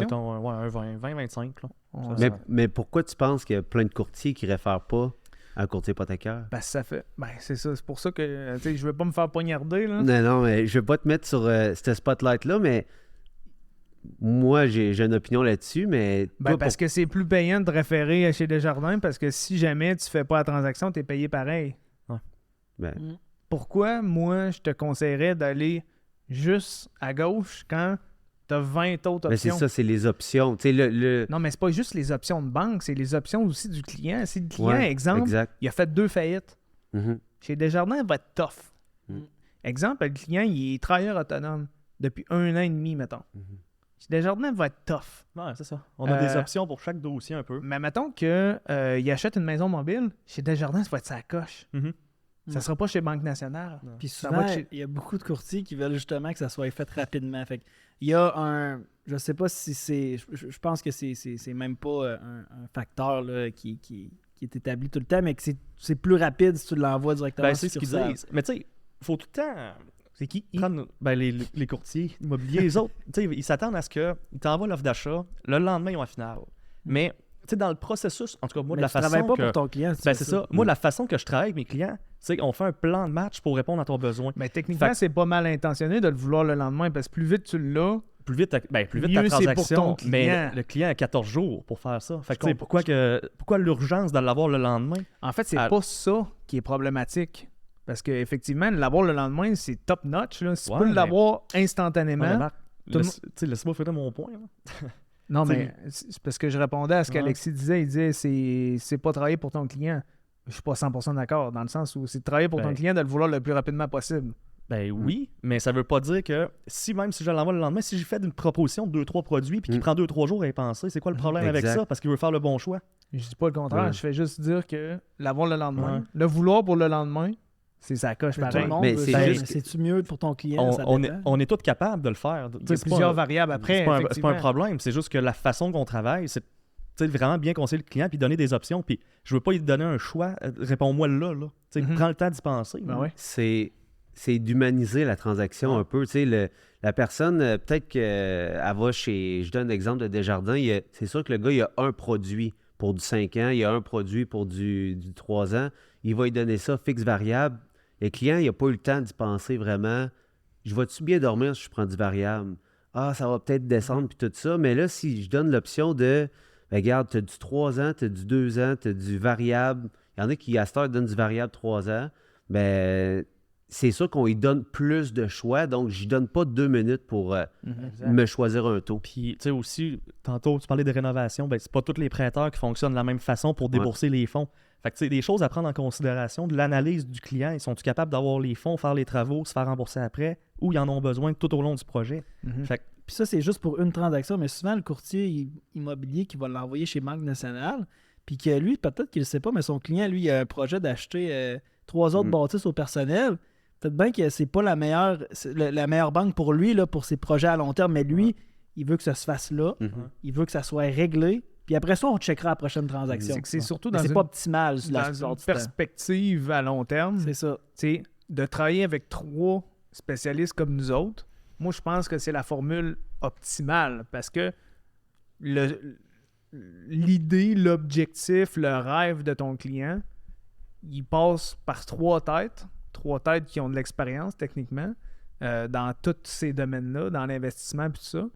Mettons, un 20-25. Là. Mais pourquoi tu penses qu'il y a plein de courtiers qui réfèrent pas à un courtier hypothécaire? Ben, ça fait... Ben, c'est ça. C'est pour ça que, tu sais, je veux pas me faire poignarder, là. Non, mais je veux pas te mettre sur ce spotlight-là, mais moi, j'ai une opinion là-dessus, mais... Ben, parce que c'est plus payant de référer chez Desjardins, parce que si jamais tu fais pas la transaction, tu es payé pareil. Ouais. Ben... Pourquoi, moi, je te conseillerais d'aller juste à gauche quand tu as 20 autres options? Mais c'est ça, c'est les options. Tu sais, Non, mais c'est pas juste les options de banque, c'est les options aussi du client. Si le client, exemple, il a fait 2 faillites, chez Desjardins, il va être tough. Exemple, le client, il est travailleur autonome depuis 1 an et demi, mettons. Chez Desjardins, il va être tough. Ouais, c'est ça. On a des options pour chaque dossier un peu. Mais mettons qu'il achète une maison mobile, chez Desjardins, ça va être sa coche. Ça sera pas chez Banque Nationale. Puis souvent, il y a beaucoup de courtiers qui veulent justement que ça soit fait rapidement. Fait il y a un... Je sais pas si c'est... Je pense que c'est même pas un facteur là, qui est établi tout le temps, mais que c'est plus rapide si tu l'envoies directement. Ben, c'est ce qu'ils disent. Mais tu sais, il faut tout le temps... C'est qui? Les courtiers immobiliers, les autres, ils s'attendent à ce qu'ils t'envoient l'offre d'achat, le lendemain, ils ont un final. Mais, tu sais, dans le processus, en tout cas, moi, de la façon travailles pas pour ton client. Ben, c'est ça. Moi, la façon que je travaille avec mes clients, c'est qu'on fait un plan de match pour répondre à ton besoin. Mais techniquement, c'est pas mal intentionné de le vouloir le lendemain, parce que plus vite tu l'as, plus vite ta transaction, mais le client a 14 jours pour faire ça. Fait que, pourquoi l'urgence de l'avoir le lendemain? En fait, c'est pas ça qui est problématique. Parce qu'effectivement, l'avoir le lendemain, c'est top notch. Là. Si tu peux l'avoir instantanément. Laisse-moi faire mon point. Non, mais c'est parce que je répondais à ce qu'Alexis disait. Il disait c'est pas travailler pour ton client. Je suis pas 100% d'accord, dans le sens où c'est de travailler pour ton client de le vouloir le plus rapidement possible. Ben oui, mais ça veut pas dire que même si je l'envoie le lendemain, si j'ai fait une proposition de 2-3 produits puis qu'il prend 2-3 jours à y penser, c'est quoi le problème avec ça? Parce qu'il veut faire le bon choix. Je dis pas le contraire. Je fais juste dire que l'avoir le lendemain, le vouloir pour le lendemain, c'est sa coche pareil. Mais c'est-tu mieux pour ton client? On est tous capables de le faire. Il y a plusieurs variables après. C'est pas un problème. C'est juste que la façon qu'on travaille, c'est vraiment bien conseiller le client puis donner des options. Puis je veux pas lui donner un choix. Réponds-moi là. Prends le temps d'y penser. Ben ouais. C'est d'humaniser la transaction un peu. La personne, peut-être qu'elle va chez... Je donne l'exemple de Desjardins. C'est sûr que le gars, il a un produit pour du 5 ans. Il a un produit pour du 3 ans. Il va lui donner ça fixe variable. Le client, il n'a pas eu le temps d'y penser vraiment. Je vais-tu bien dormir si je prends du variable? Ah, ça va peut-être descendre puis tout ça. Mais là, si je donne l'option de, regarde, tu as du 3 ans, tu as du 2 ans, tu as du variable. Il y en a qui, à cette heure, donnent du variable 3 ans. Ben, c'est sûr qu'on lui donne plus de choix. Donc, je ne donne pas 2 minutes pour me choisir un taux. Puis, tu sais, aussi, tantôt, tu parlais de rénovation. Ben, c'est pas tous les prêteurs qui fonctionnent de la même façon pour débourser les fonds. Fait que, tu sais, des choses à prendre en considération, de l'analyse du client. Ils sont-ils capables d'avoir les fonds, faire les travaux, se faire rembourser après, ou ils en ont besoin tout au long du projet? Fait que, puis ça, c'est juste pour une transaction, mais souvent, le courtier immobilier qui va l'envoyer chez Banque Nationale, puis que lui, peut-être qu'il ne sait pas, mais son client, lui, il a un projet d'acheter 3 autres bâtisses au personnel. Peut-être bien que c'est pas la meilleure banque pour lui, là, pour ses projets à long terme, mais lui, il veut que ça se fasse là. Il veut que ça soit réglé. Puis après ça, on checkera la prochaine transaction. C'est surtout dans pas optimal dans une perspective à long terme. C'est ça. De travailler avec 3 spécialistes comme nous autres, moi, je pense que c'est la formule optimale parce que l'idée, l'objectif, le rêve de ton client, il passe par 3 têtes. 3 têtes qui ont de l'expérience techniquement dans tous ces domaines-là, dans l'investissement et tout ça.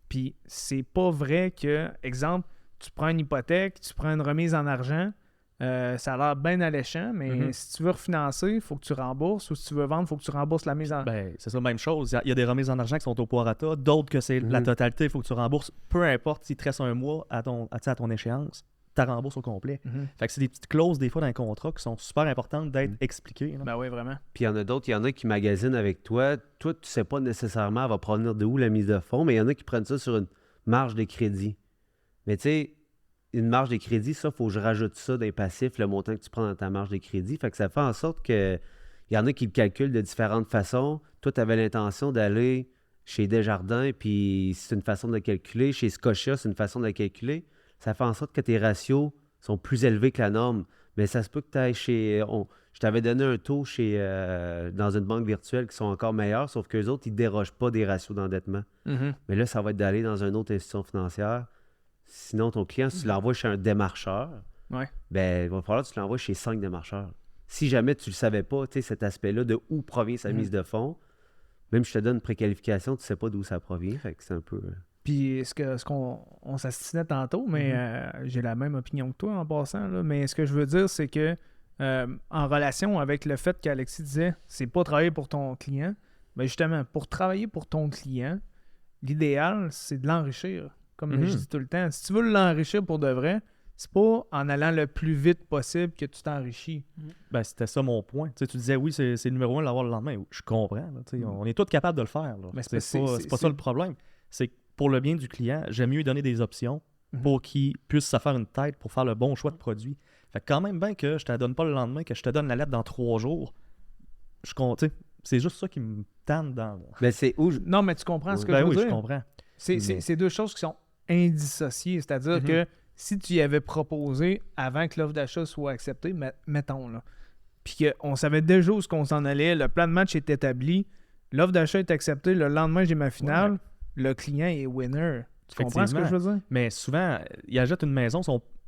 Puis c'est pas vrai que, exemple, tu prends une hypothèque, tu prends une remise en argent, ça a l'air bien alléchant, mais si tu veux refinancer, il faut que tu rembourses, ou si tu veux vendre, il faut que tu rembourses la mise en... Ben, c'est ça, même chose. Il y a des remises en argent qui sont au prorata, d'autres que c'est la totalité, il faut que tu rembourses. Peu importe s'il te reste un mois à ton échéance, tu rembourses au complet. Fait que c'est des petites clauses, des fois, dans un contrat qui sont super importantes d'être expliquées. Là. Ben oui, vraiment. Puis il y en a d'autres, il y en a qui magasinent avec toi. Toi, tu sais pas nécessairement elle va provenir de où la mise de fonds, mais il y en a qui prennent ça sur une marge de crédit. Mais tu sais, une marge de crédit, ça, il faut que je rajoute ça dans les passifs, le montant que tu prends dans ta marge de crédit. Fait que ça fait en sorte que il y en a qui le calculent de différentes façons. Toi, tu avais l'intention d'aller chez Desjardins, puis c'est une façon de le calculer. Chez Scotia, c'est une façon de le calculer. Ça fait en sorte que tes ratios sont plus élevés que la norme. Mais ça se peut que tu ailles chez... je t'avais donné un taux dans une banque virtuelle qui sont encore meilleurs, sauf qu'eux autres, ils ne dérogent pas des ratios d'endettement. Mais là, ça va être d'aller dans une autre institution financière. Sinon, ton client, si tu l'envoies chez un démarcheur, ben, il va falloir que tu l'envoies chez 5 démarcheurs. Si jamais tu ne le savais pas, tu sais, cet aspect-là de où provient sa mise de fonds, même si je te donne une préqualification, tu ne sais pas d'où ça provient. Fait que c'est un peu... Puis ce qu'on s'assinait tantôt, mais j'ai la même opinion que toi en passant, là, mais ce que je veux dire, c'est que en relation avec le fait qu'Alexis disait, c'est pas travailler pour ton client, ben justement, pour travailler pour ton client, l'idéal, c'est de l'enrichir. Comme je dis tout le temps, si tu veux l'enrichir pour de vrai, c'est pas en allant le plus vite possible que tu t'enrichis. Ben, c'était ça mon point. Tu disais, oui, c'est le numéro 1 de l'avoir le lendemain. Je comprends. Là, on est tous capables de le faire. Là. Mais c'est pas ça le problème. C'est que pour le bien du client, j'aime mieux lui donner des options pour qu'il puisse se faire une tête pour faire le bon choix de produit. Fait que quand même bien que je te la donne pas le lendemain, que je te donne la lettre dans 3 jours, je compte. C'est juste ça qui me tanne dans... Mais c'est où... Non, mais tu comprends ce que je veux dire? Je comprends. C'est deux choses qui sont indissociées. C'est-à-dire que si tu y avais proposé avant que l'offre d'achat soit acceptée, mettons, là, puis qu'on savait déjà où qu'on s'en allait, le plan de match est établi, l'offre d'achat est acceptée, le lendemain, j'ai ma finale, le client est winner. Tu comprends ce que je veux dire? Mais souvent, il achète une maison,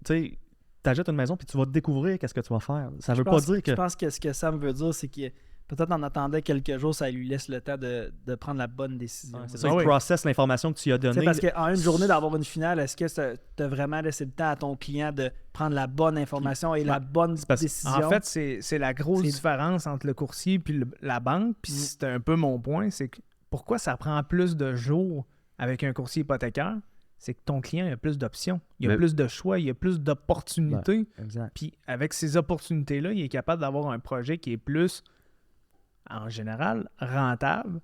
tu achètes une maison puis tu vas découvrir qu'est-ce que tu vas faire. Ça veut pas dire que... Je pense que ce que Sam veut dire, c'est que peut-être en attendant quelques jours, ça lui laisse le temps de prendre la bonne décision. C'est ça, il processe l'information que tu lui as donnée. Parce qu'en une journée d'avoir une finale, est-ce que tu as vraiment laissé le temps à ton client de prendre la bonne information et la bonne décision? En fait, c'est la grosse différence entre le courtier et la banque. Puis c'est un peu mon point, c'est que pourquoi ça prend plus de jours avec un courtier hypothécaire? C'est que ton client a plus d'options, il a plus de choix, il a plus d'opportunités. Puis avec ces opportunités-là, il est capable d'avoir un projet qui est plus, en général, rentable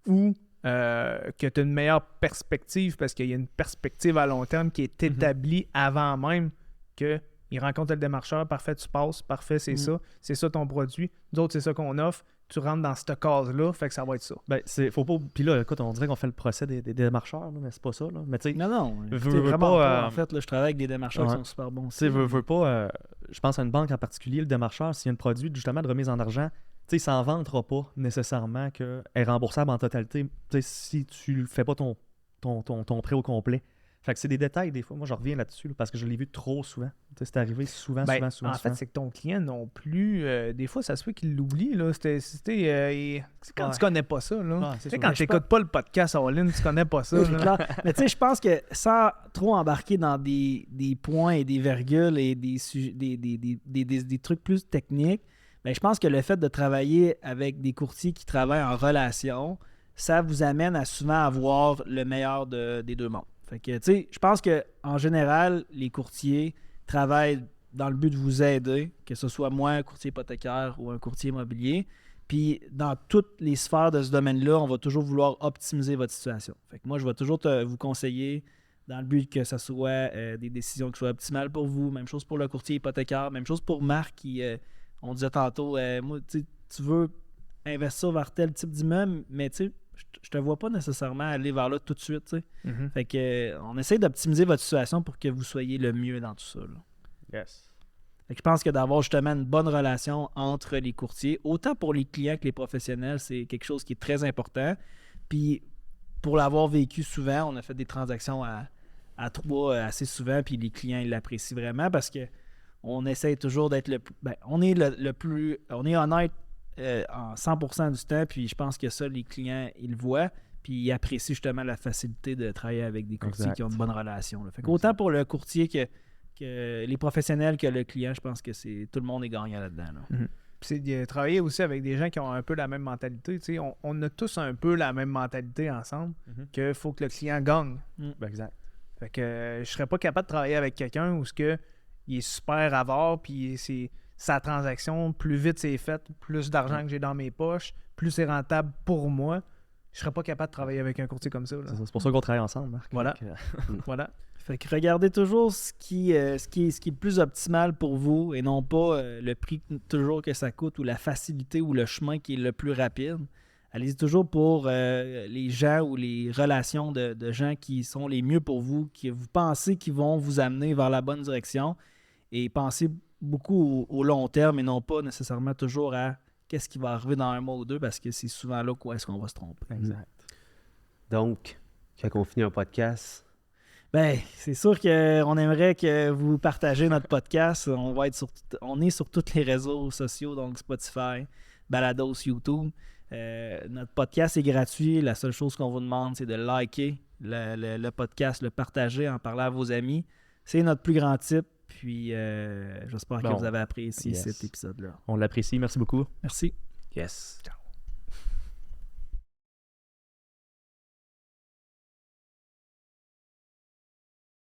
ou que tu as une meilleure perspective parce qu'il y a une perspective à long terme qui est établie avant même qu'il rencontre le démarcheur. Parfait, tu passes. Parfait, c'est ça. C'est ça ton produit. D'autres, c'est ça qu'on offre. Tu rentres dans cette case-là, fait que ça va être ça. Ben, faut pas... Puis là, écoute, on dirait qu'on fait le procès des démarcheurs, là, mais c'est pas ça. Là. Mais non. Veux pas, en fait, là, je travaille avec des démarcheurs qui sont super bons. Tu sais, veux pas... je pense à une banque en particulier, le démarcheur, s'il y a un produit justement de remise en argent, tu sais, il s'en vantera pas nécessairement qu'elle est remboursable en totalité. Tu sais, si tu fais pas ton prêt au complet. Fait que c'est des détails, des fois. Moi, je reviens là-dessus là, parce que je l'ai vu trop souvent. C'est arrivé souvent. En fait, c'est que ton client non plus... des fois, ça se fait qu'il l'oublie. Là. C'est quand tu connais pas ça. Là. Quand tu n'écoutes pas le podcast All-In, tu connais pas ça. Là. Mais tu sais, je pense que sans trop embarquer dans des points et des virgules et des trucs plus techniques, ben, je pense que le fait de travailler avec des courtiers qui travaillent en relation, ça vous amène à souvent avoir le meilleur des deux mondes. Fait que, tu sais, je pense qu'en général, les courtiers travaillent dans le but de vous aider, que ce soit moi, un courtier hypothécaire ou un courtier immobilier. Puis, dans toutes les sphères de ce domaine-là, on va toujours vouloir optimiser votre situation. Fait que moi, je vais toujours vous conseiller dans le but que ce soit des décisions qui soient optimales pour vous. Même chose pour le courtier hypothécaire. Même chose pour Marc qui, on disait tantôt, moi, tu veux investir vers tel type d'immeuble, mais tu sais, je te vois pas nécessairement aller vers là tout de suite. Fait que on essaie d'optimiser votre situation pour que vous soyez le mieux dans tout ça. Là. Yes. Fait que je pense que d'avoir justement une bonne relation entre les courtiers, autant pour les clients que les professionnels, c'est quelque chose qui est très important. Puis pour l'avoir vécu souvent, on a fait des transactions à 3 assez souvent, puis les clients ils l'apprécient vraiment parce que on essaie toujours d'être on est on est honnête en 100% du temps, puis je pense que ça, les clients, ils le voient, puis ils apprécient justement la facilité de travailler avec des courtiers qui ont une bonne relation. Là. Fait qu'autant pour le courtier que que les professionnels que le client, je pense que tout le monde est gagnant là-dedans. Là. Puis c'est de travailler aussi avec des gens qui ont un peu la même mentalité. Tu sais, on a tous un peu la même mentalité ensemble, qu'il faut que le client gagne. Ben, exact. Fait que je serais pas capable de travailler avec quelqu'un où il est super avare, puis sa transaction, plus vite c'est fait, plus d'argent que j'ai dans mes poches, plus c'est rentable pour moi. Je serais pas capable de travailler avec un courtier comme ça. Là. C'est pour ça qu'on travaille ensemble, Marc. Voilà. Donc, Voilà. Fait que regardez toujours ce qui est le plus optimal pour vous et non pas le prix toujours que ça coûte ou la facilité ou le chemin qui est le plus rapide. Allez-y toujours pour les gens ou les relations de gens qui sont les mieux pour vous, que vous pensez qu'ils vont vous amener vers la bonne direction et pensez beaucoup au long terme et non pas nécessairement toujours à qu'est-ce qui va arriver dans un mois ou deux parce que c'est souvent là où est-ce qu'on va se tromper. exact. Donc, quand on finit un podcast, Ben, c'est sûr qu'on aimerait que vous partagez notre podcast. On est sur tous les réseaux sociaux, donc Spotify, Balados, YouTube. Notre podcast est gratuit. La seule chose qu'on vous demande, c'est de liker le podcast, le partager, en parler à vos amis. C'est notre plus grand tip. Puis, j'espère que vous avez apprécié cet épisode-là. On l'apprécie. Merci beaucoup. Merci. yes. Ciao.